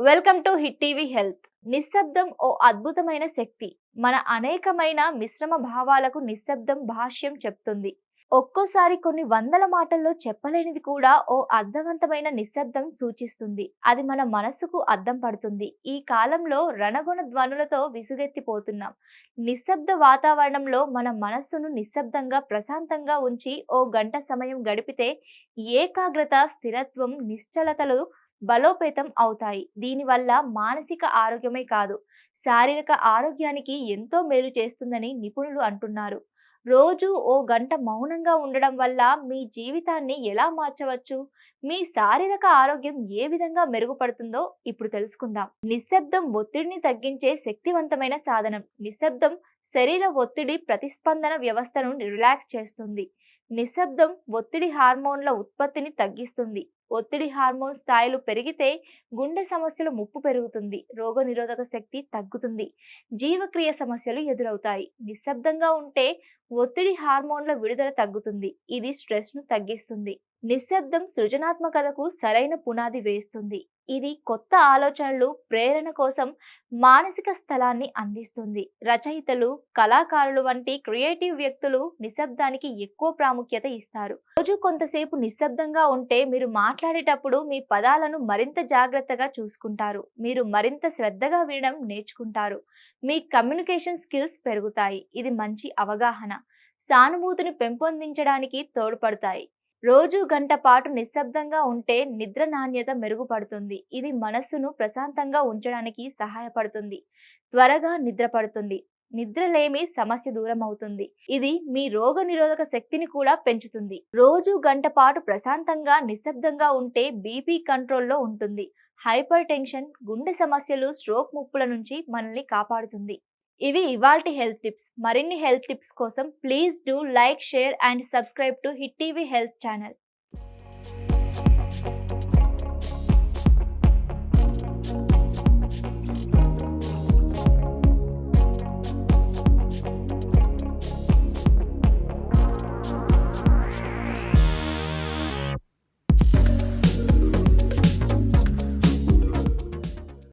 Welcome to hit TV health. నిశ్శబ్దం ఓ అద్భుతమైన శక్తి. మన అనేకమైన మిశ్రమ భావాలకు నిశ్శబ్దం భాష్యం చెప్తుంది. ఒక్కోసారి కొన్ని వందల మాటల్లో చెప్పలేనిది కూడా ఓ అర్థవంతమైన నిశ్శబ్దం సూచిస్తుంది. అది మన మనసుకు అద్దం పడుతుంది. ఈ కాలంలో రణగొణ ధ్వనులతో విసుగెత్తిపోతున్నాం. నిశ్శబ్ద వాతావరణంలో మన మనస్సును నిశ్శబ్దంగా ప్రశాంతంగా ఉంచి ఓ గంట సమయం గడిపితే ఏకాగ్రత, స్థిరత్వం, నిశ్చలతలు బలోపేతం అవుతాయి. దీనివల్ల మానసిక ఆరోగ్యమే కాదు, శారీరక ఆరోగ్యానికి ఎంతో మేలు చేస్తుందని నిపుణులు అంటున్నారు. రోజు ఓ గంట మౌనంగా ఉండడం వల్ల మీ జీవితాన్ని ఎలా మార్చవచ్చు? మీ శారీరక ఆరోగ్యం ఏ విధంగా మెరుగుపడుతుందో ఇప్పుడు తెలుసుకుందాం. నిశ్శబ్దం ఒత్తిడిని తగ్గించే శక్తివంతమైన సాధనం. నిశ్శబ్దం శరీర ఒత్తిడి ప్రతిస్పందన వ్యవస్థను రిలాక్స్ చేస్తుంది. నిశ్శబ్దం ఒత్తిడి హార్మోన్ల ఉత్పత్తిని తగ్గిస్తుంది. ఒత్తిడి హార్మోన్ స్థాయిలు పెరిగితే గుండె సమస్యల ముప్పు పెరుగుతుంది, రోగనిరోధక శక్తి తగ్గుతుంది, జీవక్రియ సమస్యలు ఎదురవుతాయి. నిశ్శబ్దంగా ఉంటే ఒత్తిడి హార్మోన్ల విడుదల తగ్గుతుంది. ఇది స్ట్రెస్ను తగ్గిస్తుంది. నిశ్శబ్దం సృజనాత్మకతకు సరైన పునాది వేస్తుంది. ఇది కొత్త ఆలోచనలు, ప్రేరణ కోసం మానసిక స్థలాన్ని అందిస్తుంది. రచయితలు, కళాకారులు వంటి క్రియేటివ్ వ్యక్తులు నిశ్శబ్దానికి ఎక్కువ ప్రాముఖ్యత ఇస్తారు. రోజు కొంతసేపు నిశ్శబ్దంగా ఉంటే మీరు మాట్లాడేటప్పుడు మీ పదాలను మరింత జాగ్రత్తగా చూసుకుంటారు. మీరు మరింత శ్రద్ధగా వినడం నేర్చుకుంటారు. మీ కమ్యూనికేషన్ స్కిల్స్ పెరుగుతాయి. ఇది మంచి అవగాహన, సానుభూతిని పెంపొందించడానికి తోడ్పడతాయి. రోజు గంట పాటు నిశ్శబ్దంగా ఉంటే నిద్ర నాణ్యత మెరుగుపడుతుంది. ఇది మనస్సును ప్రశాంతంగా ఉంచడానికి సహాయపడుతుంది. త్వరగా నిద్ర పడుతుంది. నిద్రలేమి సమస్య దూరం అవుతుంది. ఇది మీ రోగ నిరోధక శక్తిని కూడా పెంచుతుంది. రోజు గంట పాటు ప్రశాంతంగా నిశ్శబ్దంగా ఉంటే బీపీ కంట్రోల్లో ఉంటుంది. హైపర్ టెన్షన్, గుండె సమస్యలు, స్ట్రోక్ ముప్పుల నుంచి మనల్ని కాపాడుతుంది. ఇవి ఇవాల్టి హెల్త్ టిప్స్. మరిన్ని హెల్త్ టిప్స్ కోసం please do like, share and subscribe to hit TV health channel.